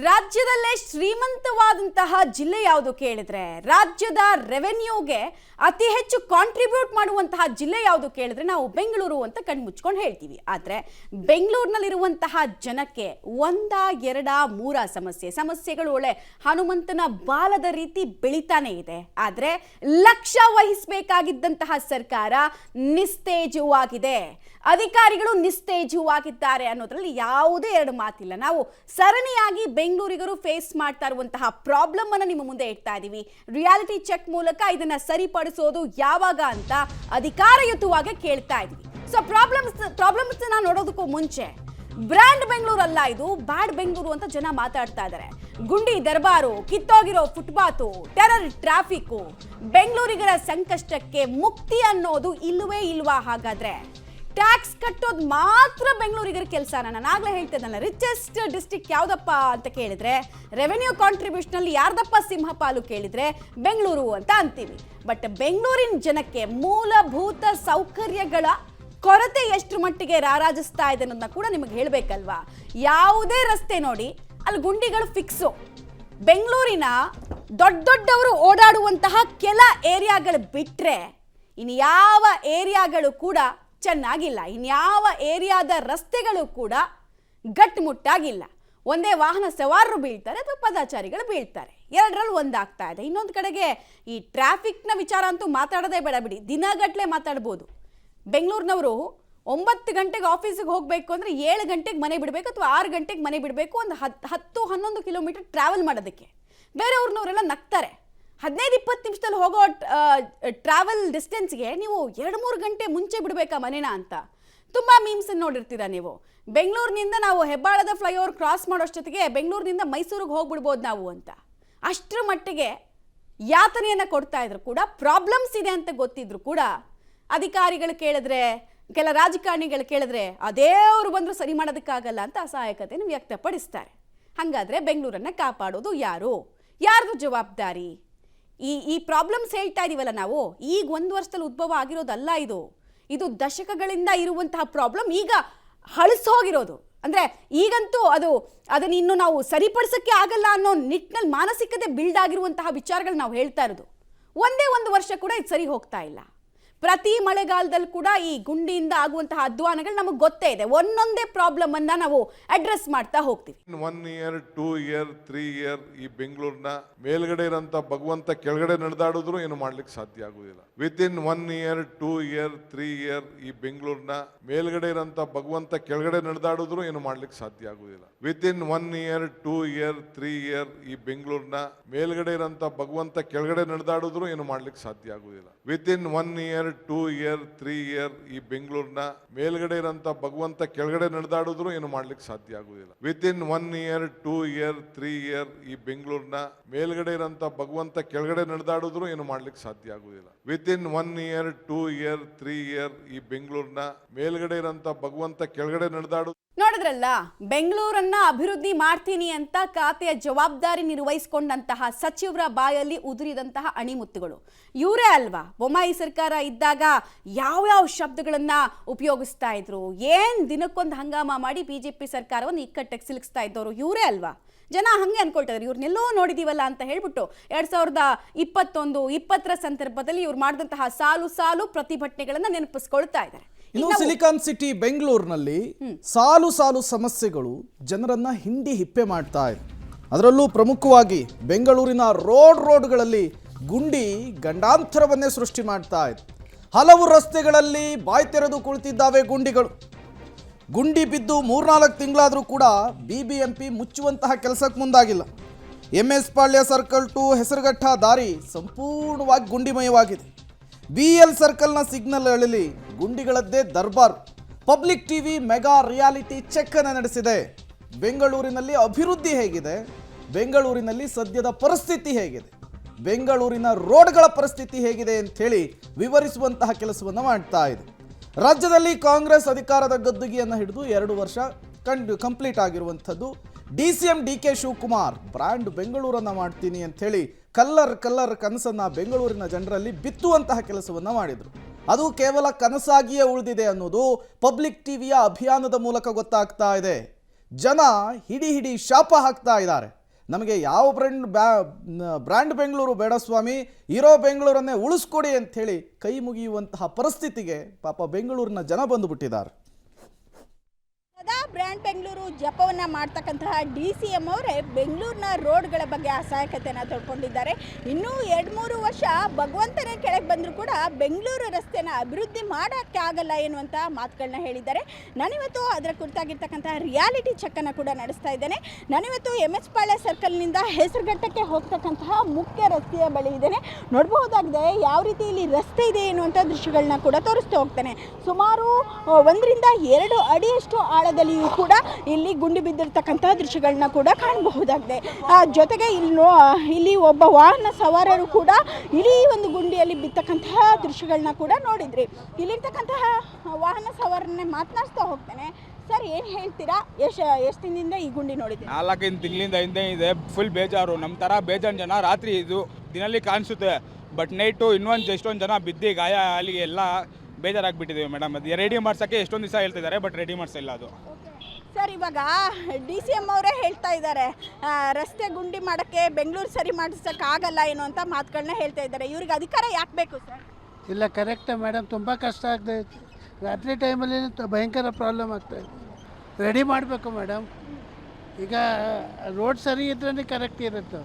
ರಾಜ್ಯದಲ್ಲೇ ಶ್ರೀಮಂತವಾದಂತಹ ಜಿಲ್ಲೆ ಯಾವುದು ಕೇಳಿದ್ರೆ, ರಾಜ್ಯದ ರೆವೆನ್ಯೂಗೆ ಅತಿ ಹೆಚ್ಚು ಕಾಂಟ್ರಿಬ್ಯೂಟ್ ಮಾಡುವಂತಹ ಜಿಲ್ಲೆ ಯಾವುದು ಕೇಳಿದ್ರೆ ನಾವು ಬೆಂಗಳೂರು ಅಂತ ಕಣ್ಮುಚ್ಕೊಂಡು ಹೇಳ್ತೀವಿ. ಆದರೆ ಬೆಂಗಳೂರಿನಲ್ಲಿರುವಂತಹ ಜನಕ್ಕೆ ಒಂದ ಎರಡ ಮೂರ ಸಮಸ್ಯೆಗಳು ಒಳ್ಳೆ ಹನುಮಂತನ ಬಾಲದ ರೀತಿ ಬೆಳಿತಾನೆ ಇದೆ. ಆದರೆ ಲಕ್ಷ್ಯ ವಹಿಸಬೇಕಾಗಿದ್ದಂತಹ ಸರ್ಕಾರ ನಿಸ್ತೇಜವಾಗಿದೆ, ಅಧಿಕಾರಿಗಳು ನಿಸ್ತೇಜವಾಗಿದ್ದಾರೆ ಅನ್ನೋದ್ರಲ್ಲಿ ಯಾವುದೇ ಎರಡು ಮಾತಿಲ್ಲ. ನಾವು ಸರಣಿಯಾಗಿ ಬೆಂಗಳೂರಿಗರು ಫೇಸ್ ಮಾಡ್ತಾ ಇರುವಂತಹ ಪ್ರಾಬ್ಲಮ್ ಅನ್ನು ನಿಮ್ಮ ಮುಂದೆ ಇಡ್ತಾ ಇದೀವಿ. ರಿಯಾಲಿಟಿ ಚೆಕ್ ಮೂಲಕ ಇದನ್ನ ಸರಿಪಡಿಸೋದು ಯಾವಾಗ ಅಂತ ಅಧಿಕಾರಯುತವಾಗಿ ಕೇಳ್ತಾ ಇದೀವಿ. ಸೊ ಪ್ರಾಬ್ಲಮ್ಸ್ ನೋಡೋದಕ್ಕೂ ಮುಂಚೆ ಬ್ರ್ಯಾಂಡ್ ಬೆಂಗಳೂರು ಅಲ್ಲ, ಇದು ಬ್ಯಾಡ್ ಬೆಂಗಳೂರು ಅಂತ ಜನ ಮಾತಾಡ್ತಾ ಇದ್ದಾರೆ. ಗುಂಡಿ ದರ್ಬಾರು, ಕಿತ್ತೋಗಿರೋ ಫುಟ್ಪಾತು, ಟೆರರ್ ಟ್ರಾಫಿಕ್, ಬೆಂಗಳೂರಿಗರ ಸಂಕಷ್ಟಕ್ಕೆ ಮುಕ್ತಿ ಅನ್ನೋದು ಇಲ್ಲವೇ ಇಲ್ವಾ? ಹಾಗಾದ್ರೆ ಟ್ಯಾಕ್ಸ್ ಕಟ್ಟೋದು ಮಾತ್ರ ಬೆಂಗಳೂರಿಗರ ಕೆಲಸ. ನಾನು ಆಗ್ಲೇ ಹೇಳ್ತಿದ್ದಲ್ಲ, ರಿಚೆಸ್ಟ್ ಡಿಸ್ಟ್ರಿಕ್ಟ್ ಯಾವ್ದಪ್ಪ ಅಂತ ಕೇಳಿದ್ರೆ, ರೆವೆನ್ಯೂ ಕಾಂಟ್ರಿಬ್ಯೂಷನ್ ಅಲ್ಲಿ ಯಾರ್ದಪ್ಪ ಸಿಂಹಪಾಲು ಕೇಳಿದ್ರೆ ಬೆಂಗಳೂರು ಅಂತ ಅಂತೀವಿ. ಬಟ್ ಬೆಂಗಳೂರಿನ ಜನಕ್ಕೆ ಮೂಲಭೂತ ಸೌಕರ್ಯಗಳ ಕೊರತೆ ಎಷ್ಟು ಮಟ್ಟಿಗೆ ರಾರಾಜಿಸ್ತಾ ಇದೆ ಅನ್ನೋದನ್ನ ಕೂಡ ನಿಮಗೆ ಹೇಳ್ಬೇಕಲ್ವಾ. ಯಾವುದೇ ರಸ್ತೆ ನೋಡಿ ಅಲ್ಲಿ ಗುಂಡಿಗಳು ಫಿಕ್ಸು. ಬೆಂಗಳೂರಿನ ದೊಡ್ಡವರು ಓಡಾಡುವಂತಹ ಕೆಲ ಏರಿಯಾಗಳು ಬಿಟ್ರೆ ಇನ್ಯಾವ ಏರಿಯಾಗಳು ಕೂಡ ಚೆನ್ನಾಗಿಲ್ಲ. ಇನ್ಯಾವ ಏರಿಯಾದ ರಸ್ತೆಗಳು ಕೂಡ ಗಟ್ಟುಮುಟ್ಟಾಗಿಲ್ಲ. ಒಂದೇ ವಾಹನ ಸವಾರರು ಬೀಳ್ತಾರೆ ಅಥವಾ ಪದಾಚಾರಿಗಳು ಬೀಳ್ತಾರೆ, ಎರಡರಲ್ಲಿ ಒಂದಾಗ್ತಾ ಇದೆ. ಇನ್ನೊಂದು ಕಡೆಗೆ ಈ ಟ್ರಾಫಿಕ್ನ ವಿಚಾರ ಅಂತೂ ಮಾತಾಡೋದೇ ಬೇಡ ಬಿಡಿ, ದಿನಗಟ್ಟಲೆ ಮಾತಾಡ್ಬೋದು. ಬೆಂಗಳೂರಿನವರು 9 ಗಂಟೆಗೆ ಆಫೀಸಿಗೆ ಹೋಗಬೇಕು ಅಂದರೆ 7 ಗಂಟೆಗೆ ಮನೆ ಬಿಡಬೇಕು ಅಥವಾ 6 ಗಂಟೆಗೆ ಮನೆ ಬಿಡಬೇಕು, ಒಂದು 10-11 ಕಿಲೋಮೀಟರ್ ಟ್ರಾವೆಲ್ ಮಾಡೋದಕ್ಕೆ. ಬೇರೆಯವ್ರನ್ನವರೆಲ್ಲ ನಗ್ತಾರೆ. 15-20 ನಿಮಿಷದಲ್ಲಿ ಹೋಗೋ ಟ್ರಾವೆಲ್ ಡಿಸ್ಟೆನ್ಸ್ಗೆ ನೀವು 2-3 ಗಂಟೆ ಮುಂಚೆ ಬಿಡಬೇಕಾ ಮನೇನ ಅಂತ ತುಂಬ ಮೀಮ್ಸ್ ನೋಡಿರ್ತೀರಾ ನೀವು. ಬೆಂಗಳೂರಿನಿಂದ ನಾವು ಹೆಬ್ಬಾಳದ ಫ್ಲೈಓವರ್ ಕ್ರಾಸ್ ಮಾಡೋಷ್ಟೊತ್ತಿಗೆ ಬೆಂಗಳೂರಿನಿಂದ ಮೈಸೂರಿಗೆ ಹೋಗ್ಬಿಡ್ಬೋದು ನಾವು ಅಂತ, ಅಷ್ಟರ ಮಟ್ಟಿಗೆ ಯಾತನೆಯನ್ನು ಕೊಡ್ತಾ ಇದ್ರು ಕೂಡ. ಪ್ರಾಬ್ಲಮ್ಸ್ ಇದೆ ಅಂತ ಗೊತ್ತಿದ್ರು ಕೂಡ ಅಧಿಕಾರಿಗಳು ಕೇಳಿದ್ರೆ, ಕೆಲ ರಾಜಕಾರಣಿಗಳು ಕೇಳಿದ್ರೆ ಅದೇ ಅವರು ಬಂದರೂ ಸರಿ ಮಾಡೋದಕ್ಕಾಗಲ್ಲ ಅಂತ ಅಸಹಾಯಕತೆಯನ್ನು ವ್ಯಕ್ತಪಡಿಸ್ತಾರೆ. ಹಾಗಾದರೆ ಬೆಂಗಳೂರನ್ನು ಕಾಪಾಡೋದು ಯಾರ್ದು ಜವಾಬ್ದಾರಿ? ಈ ಪ್ರಾಬ್ಲಮ್ಸ್ ಹೇಳ್ತಾ ಇದೀವಲ್ಲ ನಾವು, ಈಗ 1 ವರ್ಷದಲ್ಲಿ ಉದ್ಭವ ಆಗಿರೋದಲ್ಲ ಇದು ದಶಕಗಳಿಂದ ಇರುವಂತಹ ಪ್ರಾಬ್ಲಮ್ ಈಗ ಹಳಸೋಗಿರೋದು. ಅಂದರೆ ಈಗಂತೂ ಅದನ್ನ ಇನ್ನು ನಾವು ಸರಿಪಡಿಸೋಕ್ಕೆ ಆಗಲ್ಲ ಅನ್ನೋ ನಿಟ್ಟಿನಲ್ಲಿ ಮಾನಸಿಕತೆ ಬಿಲ್ಡ್ ಆಗಿರುವಂತಹ ವಿಚಾರಗಳು ನಾವು ಹೇಳ್ತಾ ಇರೋದು. ಒಂದೇ 1 ವರ್ಷ ಕೂಡ ಇದು ಸರಿ ಹೋಗ್ತಾ ಇಲ್ಲ. ಪ್ರತಿ ಮಳೆಗಾಲದಲ್ಲಿ ಕೂಡ ಈ ಗುಂಡಿಯಿಂದ ಆಗುವಂತಹ ಅಧ್ವಾನಗಳು ನಮಗೆ ಗೊತ್ತೇ ಇದೆ. ಒಂದೊಂದೇ ಪ್ರಾಬ್ಲಮ್ ಅನ್ನ ನಾವು ಅಡ್ರೆಸ್ ಮಾಡ್ತಾ ಹೋಗ್ತೀವಿ. 1 ಇಯರ್ 2 ಇಯರ್ 3 ಇಯರ್ ಈ ಬೆಂಗಳೂರಿನ ಮೇಲ್ಗಡೆ ಇರೋಂಥ ಭಗವಂತ ಕೆಳಗಡೆ ನಡೆದಾಡಿದ್ರು ಏನು ಮಾಡ್ಲಿಕ್ಕೆ ಸಾಧ್ಯ ಆಗುದಿಲ್ಲ. ವಿತಿನ್ 1 ಇಯರ್ 2 ಇಯರ್ 3 ಇಯರ್ ಈ ಬೆಂಗಳೂರಿನ ಮೇಲ್ಗಡೆ ಇರೋಂಥ ಭಗವಂತ ಕೆಳಗಡೆ ನಡೆದಾಡಿದ್ರು ಏನು ಮಾಡ್ಲಿಕ್ಕೆ ಸಾಧ್ಯ ಆಗುದಿಲ್ಲ. ವಿತಿನ್ 1 ಇಯರ್ 2 ಇಯರ್ 3 ಇಯರ್ ಈ ಬೆಂಗಳೂರಿನ ಮೇಲ್ಗಡೆ ಇರೋಂಥ ಭಗವಂತ ಕೆಳಗಡೆ ನಡೆದಾಡಿದ್ರು ಏನು ಮಾಡ್ಲಿಕ್ಕೆ ಸಾಧ್ಯ ಆಗುದಿಲ್ಲ. ವಿತಿನ್ 1 ಇಯರ್ 2 ಇಯರ್ 3 ಇಯರ್ ಈ ಬೆಂಗಳೂರಿನ ಮೇಲ್ಗಡೆ ಇರೋಂಥ ಭಗವಂತ ಕೆಳಗಡೆ ನಡೆದಾಡಿದ್ರು ಏನು ಮಾಡ್ಲಿಕ್ಕೆ ಸಾಧ್ಯ ಆಗುದಿಲ್ಲ. ವಿತಿನ್ 1 ಇಯರ್ 2 ಇಯರ್ 3 ಇಯರ್ ಈ ಬೆಂಗಳೂರಿನ ಮೇಲ್ಗಡೆ ಇರೋಂಥ ಭಗವಂತ ಕೆಳಗಡೆ ನಡೆದಾಡಿದ್ರು ಏನು ಮಾಡ್ಲಿಕ್ಕೆ ಸಾಧ್ಯ ಆಗುದಿಲ್ಲ. ವಿತಿನ್ 1 ಇಯರ್ 2 ಇಯರ್ 3 ಇಯರ್ ಈ ಬೆಂಗಳೂರಿನ ಮೇಲ್ಗಡೆ ಇರೋಂಥ ಭಗವಂತ ಕೆಳಗಡೆ ನಡೆದಾಡು. ನೋಡಿದ್ರಲ್ಲ, ಬೆಂಗಳೂರನ್ನ ಅಭಿವೃದ್ಧಿ ಮಾಡ್ತೀನಿ ಅಂತ ಖಾತೆಯ ಜವಾಬ್ದಾರಿ ನಿರ್ವಹಿಸಿಕೊಂಡಂತಹ ಸಚಿವರ ಬಾಯಲ್ಲಿ ಉದುರಿದಂತಹ ಅಣಿಮುತ್ತುಗಳು ಇವರೇ ಅಲ್ವಾ? ಬೊಮ್ಮಾಯಿ ಸರ್ಕಾರ ಇದ್ದಾಗ ಯಾವ್ಯಾವ ಶಬ್ದಗಳನ್ನ ಉಪಯೋಗಿಸ್ತಾ ಇದ್ರು, ಏನ್ ದಿನಕ್ಕೊಂದು ಹಂಗಾಮ ಮಾಡಿ ಬಿಜೆಪಿ ಸರ್ಕಾರವನ್ನು ಇಕ್ಕಟ್ಟಕ್ಕೆ ಸಿಲುಕಿಸ್ತಾ ಇದ್ದವರು ಇವರೇ ಅಲ್ವಾ? ಜನ ಹಂಗೆ ಅನ್ಕೊಳ್ತಾರೆ, ಇವ್ರನ್ನೆಲ್ಲೋ ನೋಡಿದೀವಲ್ಲ ಅಂತ ಹೇಳ್ಬಿಟ್ಟು 2021-20 ಸಂದರ್ಭದಲ್ಲಿ ಇವ್ರು ಮಾಡಿದಂತಹ ಸಾಲು ಪ್ರತಿಭಟನೆಗಳನ್ನ ನೆನಪಿಸ್ಕೊಳ್ತಾ ಇದ್ದಾರೆ. ಇನ್ನು ಸಿಲಿಕಾನ್ ಸಿಟಿ ಬೆಂಗಳೂರಿನಲ್ಲಿ ಸಾಲು ಸಮಸ್ಯೆಗಳು ಜನರನ್ನ ಹಿಪ್ಪೆ ಮಾಡ್ತಾ ಇದೆ. ಅದರಲ್ಲೂ ಪ್ರಮುಖವಾಗಿ ಬೆಂಗಳೂರಿನ ರೋಡ್ಗಳಲ್ಲಿ ಗುಂಡಿ ಗಂಡಾಂತರವನ್ನೇ ಸೃಷ್ಟಿ ಮಾಡ್ತಾ ಇದೆ. ಹಲವು ರಸ್ತೆಗಳಲ್ಲಿ ಬಾಯಿ ತೆರೆದು ಕುಳಿತಿದ್ದಾವೆ ಗುಂಡಿಗಳು. ಗುಂಡಿ ಬಿದ್ದು 3-4 ತಿಂಗಳಾದರೂ ಕೂಡ BBMP ಮುಚ್ಚುವಂತಹ ಕೆಲಸಕ್ಕೆ ಮುಂದಾಗಿಲ್ಲ. MS Palya circle to Hesaraghatta ದಾರಿ ಸಂಪೂರ್ಣವಾಗಿ ಗುಂಡಿಮಯವಾಗಿದೆ. BL ಸರ್ಕಲ್ನ ಸಿಗ್ನಲ್ಗಳಲ್ಲಿ ಗುಂಡಿಗಳದ್ದೇ ದರ್ಬಾರ್. Public TV mega reality check ಅನ್ನು ನಡೆಸಿದೆ. ಬೆಂಗಳೂರಿನಲ್ಲಿ ಅಭಿವೃದ್ಧಿ ಹೇಗಿದೆ, ಬೆಂಗಳೂರಿನಲ್ಲಿ ಸದ್ಯದ ಪರಿಸ್ಥಿತಿ ಹೇಗಿದೆ, ಬೆಂಗಳೂರಿನ ರೋಡ್ಗಳ ಪರಿಸ್ಥಿತಿ ಹೇಗಿದೆ ಅಂಥೇಳಿ ವಿವರಿಸುವಂತಹ ಕೆಲಸವನ್ನು ಮಾಡ್ತಾ ಇದೆ. ರಾಜ್ಯದಲ್ಲಿ ಕಾಂಗ್ರೆಸ್ ಅಧಿಕಾರದ ಗದ್ದುಗೆಯನ್ನು ಹಿಡಿದು 2 ವರ್ಷ ಕಂಪ್ಲೀಟ್ ಆಗಿರುವಂಥದ್ದು. DCM DK ಶಿವಕುಮಾರ್ ಬ್ರ್ಯಾಂಡ್ ಬೆಂಗಳೂರನ್ನು ಮಾಡ್ತೀನಿ ಅಂಥೇಳಿ ಕಲ್ಲರ್ ಕನಸನ್ನು ಬೆಂಗಳೂರಿನ ಜನರಲ್ಲಿ ಬಿತ್ತುವಂತಹ ಕೆಲಸವನ್ನು ಮಾಡಿದರು. ಅದು ಕೇವಲ ಕನಸಾಗಿಯೇ ಉಳಿದಿದೆ ಅನ್ನೋದು ಪಬ್ಲಿಕ್ ಟಿವಿಯ ಅಭಿಯಾನದ ಮೂಲಕ ಗೊತ್ತಾಗ್ತಾ ಇದೆ. ಜನ ಹಿಡಿ ಶಾಪ ಹಾಕ್ತಾ ಇದ್ದಾರೆ. ನಮಗೆ ಯಾವ ಬ್ರ್ಯಾಂಡ್ ಬೆಂಗಳೂರು ಬೇಡ ಸ್ವಾಮಿ, ಇರೋ ಬೆಂಗಳೂರನ್ನೇ ಉಳಿಸ್ಕೊಡಿ ಅಂಥೇಳಿ ಕೈ ಮುಗಿಯುವಂತಹ ಪರಿಸ್ಥಿತಿಗೆ ಪಾಪ ಬೆಂಗಳೂರಿನ ಜನ ಬಂದುಬಿಟ್ಟಿದ್ದಾರೆ. ಸದಾ ಬ್ರ್ಯಾಂಡ್ ಬೆಂಗಳೂರು ಜಪವನ್ನ ಮಾಡ್ತಕ್ಕಂತಹ DCM ಅವರೇ ಬೆಂಗಳೂರಿನ ರೋಡ್ಗಳ ಬಗ್ಗೆ ಅಸಹಾಯಕತೆಯನ್ನು ತೋಡ್ಕೊಂಡಿದ್ದಾರೆ. ಇನ್ನೂ 2-3 ವರ್ಷ ಭಗವಂತನೇ ಕೆಳಗೆ ಬಂದರೂ ಕೂಡ ಬೆಂಗಳೂರು ರಸ್ತೆನ ಅಭಿವೃದ್ಧಿ ಮಾಡೋಕ್ಕೆ ಆಗಲ್ಲ ಎನ್ನುವಂಥ ಮಾತುಗಳನ್ನ ಹೇಳಿದ್ದಾರೆ. ನಾನಿವತ್ತು ಅದರ ಕುರಿತಾಗಿರ್ತಕ್ಕಂಥ ರಿಯಾಲಿಟಿ ಚೆಕ್ಕನ್ನು ಕೂಡ ನಡೆಸ್ತಾ ಇದ್ದೇನೆ. ನಾನಿವತ್ತು MS ಪಾಳ್ಯ ಸರ್ಕಲ್ನಿಂದ ಹೆಸರುಘಟ್ಟಕ್ಕೆ ಹೋಗ್ತಕ್ಕಂತಹ ಮುಖ್ಯ ರಸ್ತೆಯ ಬಳಿ ಇದ್ದೇನೆ. ನೋಡಬಹುದಾಗಿದೆ ಯಾವ ರೀತಿ ಇಲ್ಲಿ ರಸ್ತೆ ಇದೆ ಎನ್ನುವಂಥ ದೃಶ್ಯಗಳನ್ನ ಕೂಡ ತೋರಿಸ್ತಾ ಹೋಗ್ತೇನೆ. ಸುಮಾರು 1-2 ಅಡಿಯಷ್ಟು ಆಳದಲ್ಲಿಯೂ ಕೂಡ ಇಲ್ಲಿ ಗುಂಡಿ ಬಿದ್ದಿರ್ತಕ್ಕಂತಹ ದೃಶ್ಯಗಳನ್ನ ಕೂಡ ಕಾಣಬಹುದಾಗಿದೆ. ಜೊತೆಗೆ ಇಲ್ಲಿ ಒಬ್ಬ ವಾಹನ ಸವಾರರು ಕೂಡ ಇಡೀ ಒಂದು ಗುಂಡಿಯಲ್ಲಿ ಬಿತ್ತಕ್ಕಂತಹ ದೃಶ್ಯಗಳನ್ನ ಕೂಡ ನೋಡಿದ್ರಿ. ಇಲ್ಲಿರ್ತಕ್ಕಂತಹ ವಾಹನ ಸವಾರನ್ನೇ ಮಾತನಾಡ್ತಾ ಹೋಗ್ತೇನೆ. ಸರ್, ಏನು ಹೇಳ್ತೀರಾ? ಎಷ್ಟು ದಿನದಿಂದ ಈ ಗುಂಡಿ ನೋಡಿದ್ದೀವಿ? 4 ತಿಂಗಳಿಂದ ಹಿಂದೆ ಇದೆ. ಫುಲ್ ಬೇಜಾರು. ನಮ್ಮ ಥರ ಬೇಜಾರು ಜನ ರಾತ್ರಿ ಇದು ದಿನಲ್ಲಿ ಕಾಣಿಸುತ್ತೆ, ಬಟ್ ನೈಟು ಎಷ್ಟೊಂದು ಜನ ಬಿದ್ದು ಗಾಯ ಅಲ್ಲಿಗೆ ಎಲ್ಲ ಬೇಜಾರಾಗಿಬಿಟ್ಟಿದ್ದೀವಿ ಮೇಡಮ್. ಅದು ರೆಡಿ ಮಾಡ್ಸೋಕ್ಕೆ ಎಷ್ಟೊಂದು ದಿವಸ ಹೇಳ್ತಿದ್ದಾರೆ, ಬಟ್ ರೆಡಿ ಮಾಡಿಸಿಲ್ಲ ಅದು. ಸರ್, ಇವಾಗ DCM ಅವರೇ ಹೇಳ್ತಾ ಇದ್ದಾರೆ ರಸ್ತೆ ಗುಂಡಿ ಮಾಡೋಕ್ಕೆ ಬೆಂಗಳೂರು ಸರಿ ಮಾಡಿಸೋಕ್ಕಾಗಲ್ಲ ಎನ್ನುವಂಥ ಮಾತುಗಳನ್ನ ಹೇಳ್ತಾ ಇದ್ದಾರೆ. ಇವ್ರಿಗೆ ಅಧಿಕಾರ ಯಾಕೆ ಬೇಕು ಸರ್? ಇಲ್ಲ, ಕರೆಕ್ಟೇ ಮೇಡಮ್. ತುಂಬ ಕಷ್ಟ ಆಗ್ತಾಯಿತ್ತು. ರಾತ್ರಿ ಟೈಮಲ್ಲಿ ಭಯಂಕರ ಪ್ರಾಬ್ಲಮ್ ಆಗ್ತಾಯಿತ್ತು. ರೆಡಿ ಮಾಡಬೇಕು ಮೇಡಮ್. ಈಗ ರೋಡ್ ಸರಿ ಇದ್ರೇ ಕರೆಕ್ಟ್ ಇರುತ್ತೆ.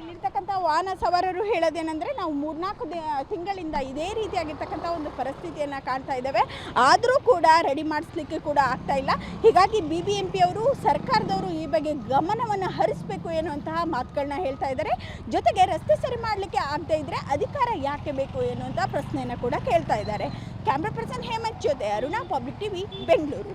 ಇಲ್ಲಿರ್ತಕ್ಕಂಥ ವಾಹನ ಸವಾರರು ಹೇಳೋದೇನೆಂದರೆ, ನಾವು 3-4 ತಿಂಗಳಿಂದ ಇದೇ ರೀತಿಯಾಗಿರ್ತಕ್ಕಂಥ ಒಂದು ಪರಿಸ್ಥಿತಿಯನ್ನು ಕಾಣ್ತಾ ಇದ್ದೇವೆ. ಆದರೂ ಕೂಡ ರೆಡಿ ಮಾಡಿಸ್ಲಿಕ್ಕೆ ಕೂಡ ಆಗ್ತಾ ಇಲ್ಲ. ಹೀಗಾಗಿ BBMP ಅವರು, ಸರ್ಕಾರದವರು ಈ ಬಗ್ಗೆ ಗಮನವನ್ನು ಹರಿಸಬೇಕು ಎನ್ನುವಂತಹ ಮಾತುಗಳನ್ನ ಹೇಳ್ತಾ ಇದ್ದಾರೆ. ಜೊತೆಗೆ ರಸ್ತೆ ಸರಿ ಮಾಡಲಿಕ್ಕೆ ಆಗದೇ ಇದ್ದರೆ ಅಧಿಕಾರ ಯಾಕೆ ಬೇಕು ಎನ್ನುವಂಥ ಪ್ರಶ್ನೆಯನ್ನು ಕೂಡ ಕೇಳ್ತಾ ಇದ್ದಾರೆ. ಕ್ಯಾಮ್ರಾ ಪರ್ಸನ್ ಹೇಮಂತ್ ಜೊತೆ ಅರುಣಾ, ಪಬ್ಲಿಕ್ TV, ಬೆಂಗಳೂರು.